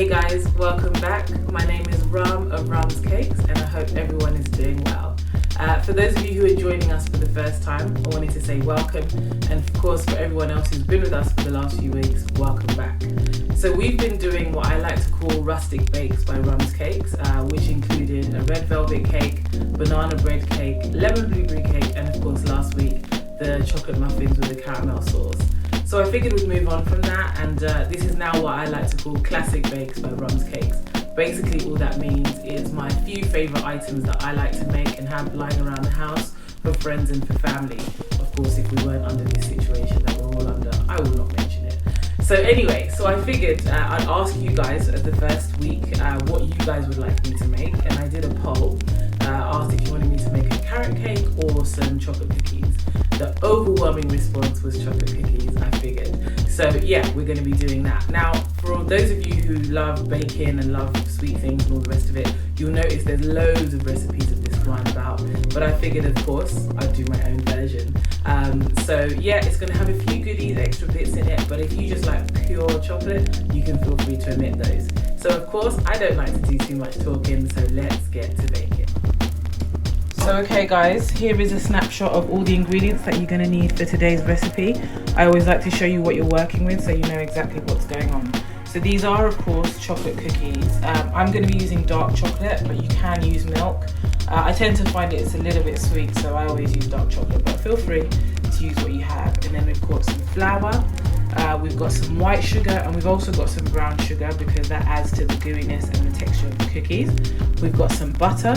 Hey guys, welcome back. My name is Rum of Rums Cakes and I hope everyone is doing well. For those of you who are joining us for the first time, I wanted to say welcome, and of course for everyone else who's been with us for the last few weeks, welcome back. So we've been doing what I like to call rustic bakes by Rums Cakes, which included a red velvet cake, banana bread cake, lemon blueberry cake, and of course last week the chocolate muffins with the caramel sauce. So I figured we'd move on from that, and this is now what I like to call classic bakes by Rums Cakes. Basically all that means is my few favourite items that I like to make and have lying around the house for friends and for family. Of course, if we weren't under this situation that we're all under, I will not mention it. So anyway, so I figured I'd ask you guys at the first week what you guys would like me to make, and I did a poll, asked if you wanted me to make a carrot cake or some chocolate cookies. The overwhelming response was chocolate cookies, I figured. So yeah, we're going to be doing that. Now, for those of you who love baking and love sweet things and all the rest of it, you'll notice there's loads of recipes of this flying about, but I figured, of course, I'd do my own version. So yeah, it's going to have a few goodies, extra bits in it, but if you just like pure chocolate, you can feel free to omit those. So of course, I don't like to do too much talking, so let's get to baking. So okay guys, here is a snapshot of all the ingredients that you're going to need for today's recipe. I always like to show you what you're working with so you know exactly what's going on. So these are of course chocolate cookies. I'm going to be using dark chocolate, but you can use milk. I tend to find it's a little bit sweet, so I always use dark chocolate, but feel free to use what you have. And then we've got some flour, we've got some white sugar, and we've also got some brown sugar because that adds to the gooiness and the texture of the cookies. We've got some butter.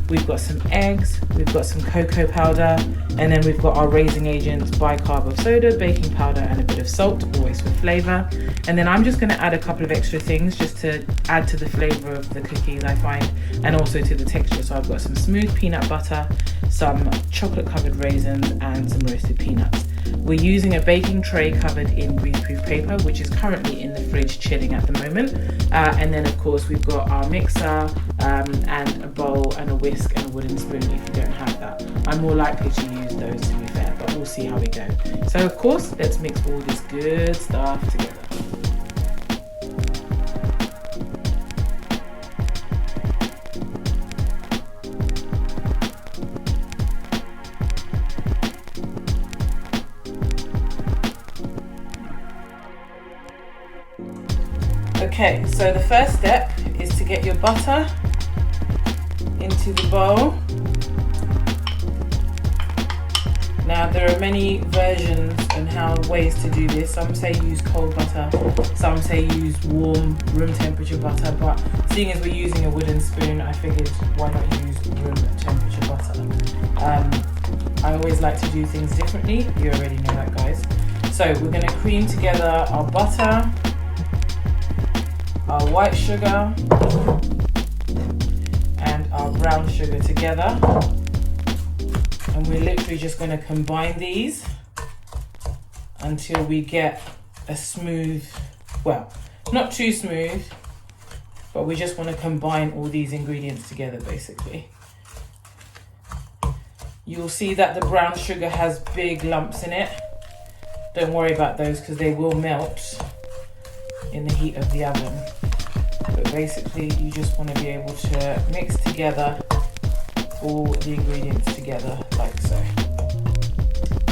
We've got some eggs, we've got some cocoa powder, and then we've got our raising agents, bicarb of soda, baking powder, and a bit of salt, always for flavour. And then I'm just going to add a couple of extra things just to add to the flavour of the cookies, I find, and also to the texture. So I've got some smooth peanut butter, some chocolate covered raisins, and some roasted peanuts. We're using a baking tray covered in greaseproof paper, which is currently in the fridge chilling at the moment. And then of course we've got our mixer and a bowl and a whisk and a wooden spoon if you don't have that. I'm more likely to use those, to be fair, but we'll see how we go. So of course, let's mix all this good stuff together. Okay, so the first step is to get your butter into the bowl. Now there are many versions and ways to do this. Some say use cold butter, some say use warm room temperature butter, but seeing as we're using a wooden spoon, I figured why not use room temperature butter. I always like to do things differently, you already know that guys. So we're going to cream together our butter, our white sugar and our brown sugar together, and we're literally just going to combine these until we get a smooth, well, not too smooth, but we just want to combine all these ingredients together basically. You'll see that the brown sugar has big lumps in it. Don't worry about those because they will melt in the heat of the oven. But basically you just want to be able to mix together all the ingredients together like so.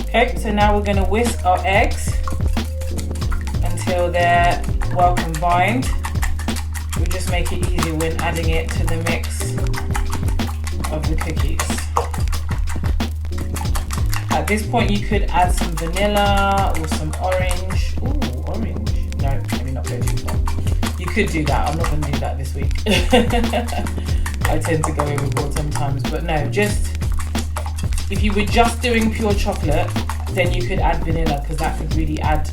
Okay, so now we're going to whisk our eggs until they're well combined. We just make it easy when adding it to the mix of the cookies. At this point you could add some vanilla or some orange. Ooh, orange. No, let me not go too far. You could do that. I'm not going to do that this week. I tend to go overboard sometimes, but no, just if you were just doing pure chocolate, then you could add vanilla because that could really add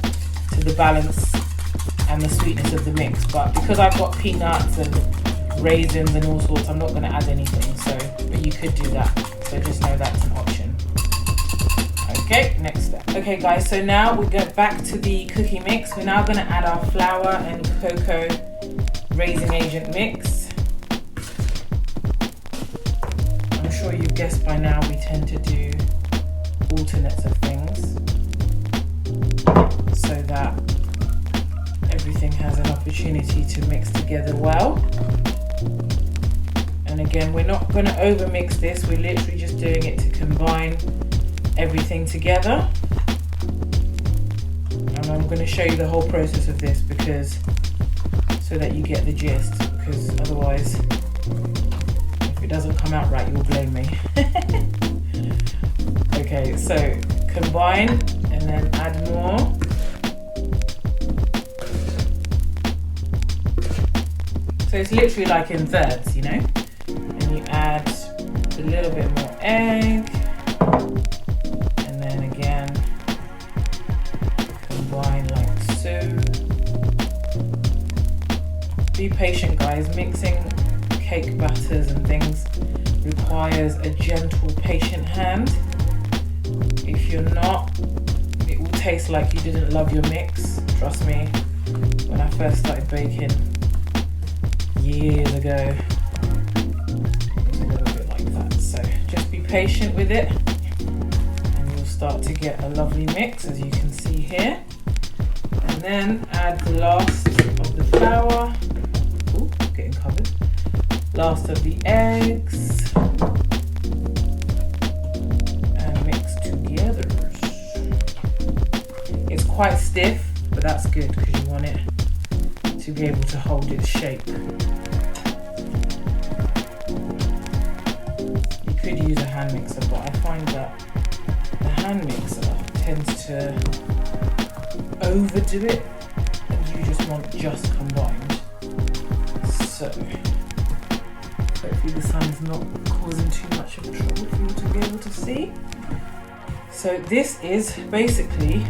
to the balance and the sweetness of the mix. But because I've got peanuts and raisins and all sorts, I'm not going to add anything. So, but you could do that. So just know that's an option. Okay, next step. Okay guys, so now we go back to the cookie mix. We're now going to add our flour and cocoa raising agent mix. I'm sure you've guessed by now we tend to do alternates of things so that everything has an opportunity opportunity to mix together well. And again, we're not going to over mix this, we're literally just doing it to combine everything together. And I'm going to show you the whole process of this so that you get the gist, because otherwise if it doesn't come out right you'll blame me. Okay, so combine and then add more. So it's literally like in thirds, you know, and you add a little bit more egg, and then again combine like so. Be patient, guys. Mixing cake batters and things requires a gentle, patient hand. If you're not, it will taste like you didn't love your mix. Trust me, when I first started baking years ago, it was a little bit like that. So just be patient with it and you'll start to get a lovely mix, as you can see here. And then add the last of the flour. Ooh, getting covered. Last of the eggs. And mix together. It's quite stiff, but that's good because you want it to be able to hold its shape. You could use a hand mixer, but I find that the hand mixer tends to overdo it and you just want just combined. So hopefully the sun's not causing too much of trouble for you to be able to see. So this is basically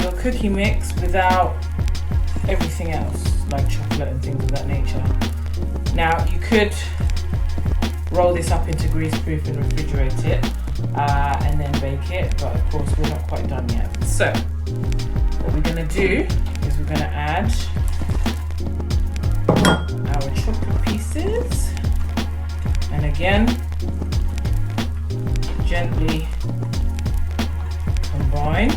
your cookie mix without everything else, like chocolate and things of that nature. Now you could roll this up into greaseproof and refrigerate it and then bake it, but of course we're not quite done yet. So what we're going to do is we're going to add our chocolate pieces, and again gently combine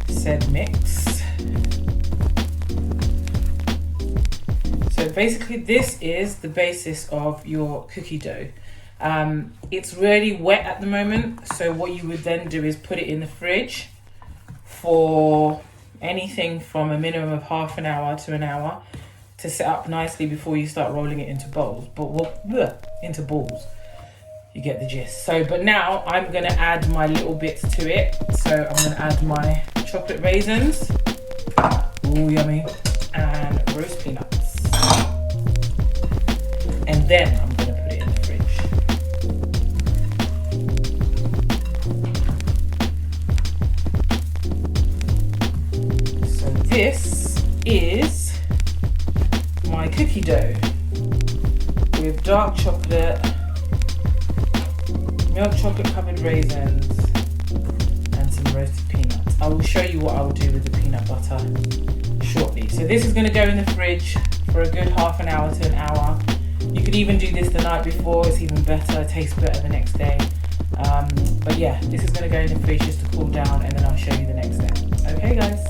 said mix. So basically this is the basis of your cookie dough. It's really wet at the moment, so what you would then do is put it in the fridge for anything from a minimum of half an hour to an hour to set up nicely before you start rolling it into bowls, into balls. You get the gist. So, but now I'm gonna add my little bits to it. So I'm gonna add my chocolate raisins, ooh yummy, and roast peanuts. And then I'm gonna put it in the fridge. So this is my cookie dough with dark chocolate, milk chocolate covered raisins, and some roasted peanuts. I will show you what I will do with the peanut butter shortly. So this is going to go in the fridge for a good half an hour to an hour. You could even do this the night before, it's even better, it tastes better the next day. But yeah, this is going to go in the fridge just to cool down, and then I'll show you the next day. Okay guys.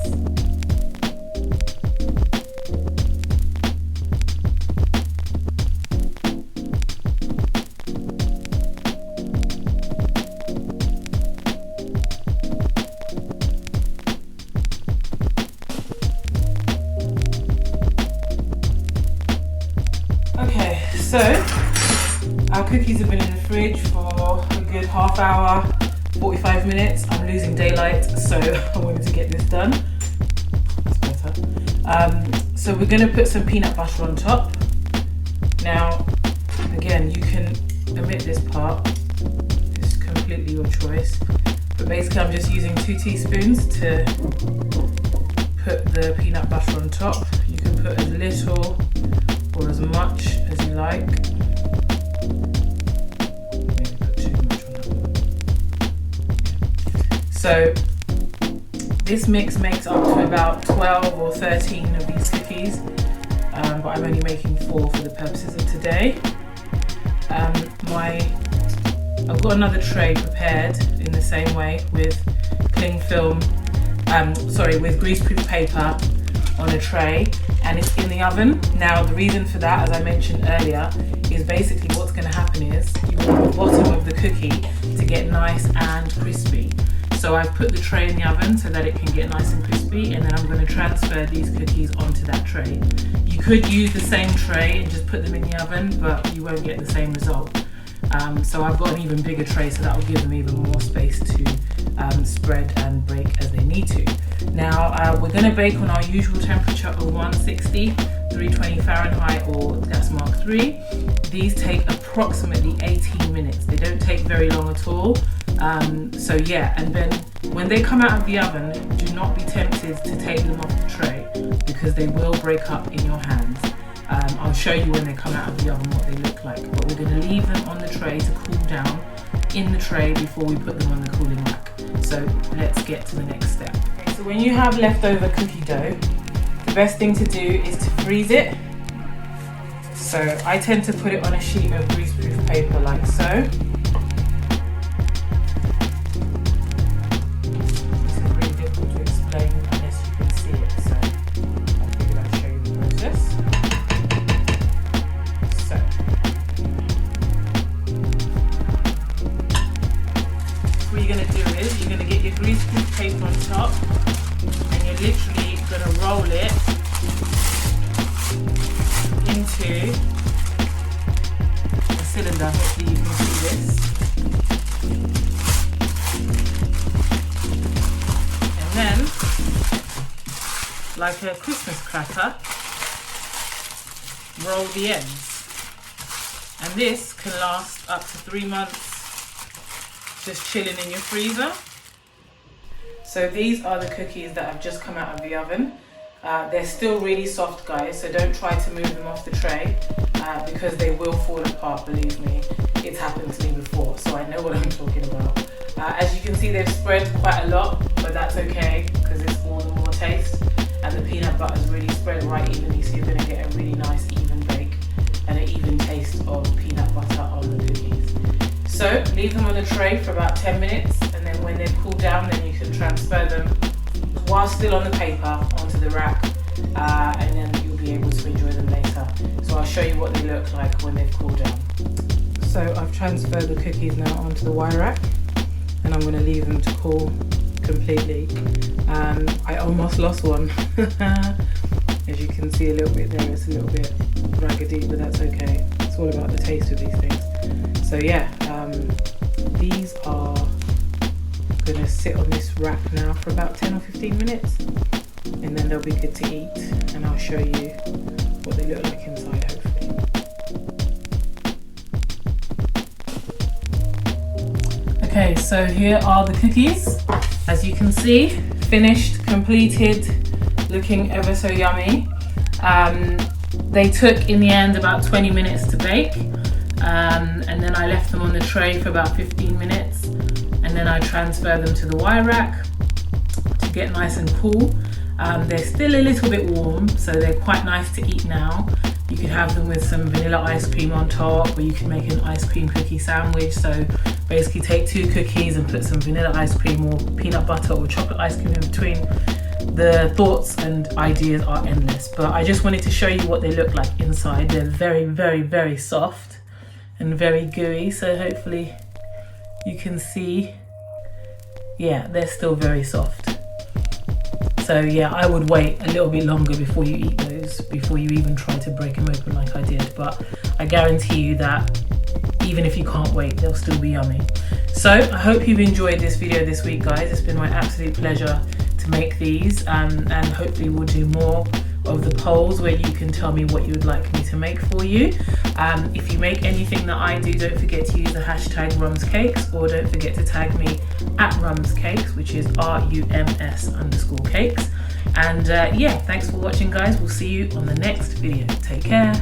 So our cookies have been in the fridge for a good half hour, 45 minutes. I'm losing daylight, so I wanted to get this done. That's better. So we're going to put some peanut butter on top. Now, again, you can omit this part. It's completely your choice. But basically, I'm just using 2 teaspoons to put the peanut butter on top. You can put as little or as much as you like. Maybe put too much on that one. So this mix makes up to about 12 or 13 of these cookies, but I'm only making 4 for the purposes of today. I've got another tray prepared in the same way with cling film with greaseproof paper on a tray, and it's in the oven. Now the reason for that, as I mentioned earlier, is basically what's going to happen is you want the bottom of the cookie to get nice and crispy. So I've put the tray in the oven so that it can get nice and crispy, and then I'm going to transfer these cookies onto that tray. You could use the same tray and just put them in the oven, but you won't get the same result. So I've got an even bigger tray, so that will give them even more space to spread and bake as they need to. Now we're going to bake on our usual temperature of 160, 320 Fahrenheit or gas mark 3. These take approximately 18 minutes. They don't take very long at all. So yeah, and then when they come out of the oven, do not be tempted to take them off the tray because they will break up in your hands. I'll show you when they come out of the oven what they look like, but we're going to leave them on the tray to cool down in the tray before we put them on the cooling rack. So let's get to the next step. Okay, so when you have leftover cookie dough, the best thing to do is to freeze it. So I tend to put it on a sheet of greaseproof paper like so. This is really difficult to explain unless you can see it, so I figured I'd show you the process. So what you're going to do is you're going to get your greaseproof paper on top, and you're literally going to roll it into a cylinder. Hopefully you can see this. And then, like a Christmas cracker, roll the ends. And this can last up to 3 months just chilling in your freezer. So these are the cookies that have just come out of the oven. They're still really soft, guys, so don't try to move them off the tray because they will fall apart, believe me. It's happened to me before, so I know what I'm talking about. As you can see, they've spread quite a lot, but that's okay because it's all the more taste, and the peanut butter is really spread right evenly, so you're going to get a really nice even bake and an even taste of peanut butter on the cookies. So leave them on the tray for about 10 minutes, and then when they've cooled down, then you can transfer them while still on the paper onto the rack, and then you'll be able to enjoy them later. So I'll show you what they look like when they've cooled down. So I've transferred the cookies now onto the wire rack, and I'm going to leave them to cool completely. I almost lost one. As you can see a little bit there, it's a little bit raggedy, but that's okay. It's all about the taste of these things. So yeah, these are going to sit on this rack now for about 10 or 15 minutes, and then they'll be good to eat, and I'll show you what they look like inside, hopefully. Okay, so here are the cookies. As you can see, finished, completed, looking ever so yummy. They took in the end about 20 minutes to bake, and then I left them on the tray for about 15 minutes, and then I transfer them to the wire rack to get nice and cool. They're still a little bit warm, so they're quite nice to eat now. You could have them with some vanilla ice cream on top, or you can make an ice cream cookie sandwich. So basically take 2 cookies and put some vanilla ice cream or peanut butter or chocolate ice cream in between. The thoughts and ideas are endless, but I just wanted to show you what they look like inside. They're very, very, very soft and very gooey, so hopefully you can see. Yeah, they're still very soft. So yeah, I would wait a little bit longer before you eat those, before you even try to break them open like I did, but I guarantee you that even if you can't wait, they'll still be yummy. So I hope you've enjoyed this video this week, guys. It's been my absolute pleasure to make these, and hopefully we'll do more of the polls where you can tell me what you would like me to make for you. If you make anything that I do, don't forget to use the hashtag RumsCakes, or don't forget to tag me at RumsCakes, which is RUMS_cakes. And yeah, thanks for watching, guys. We'll see you on the next video. Take care.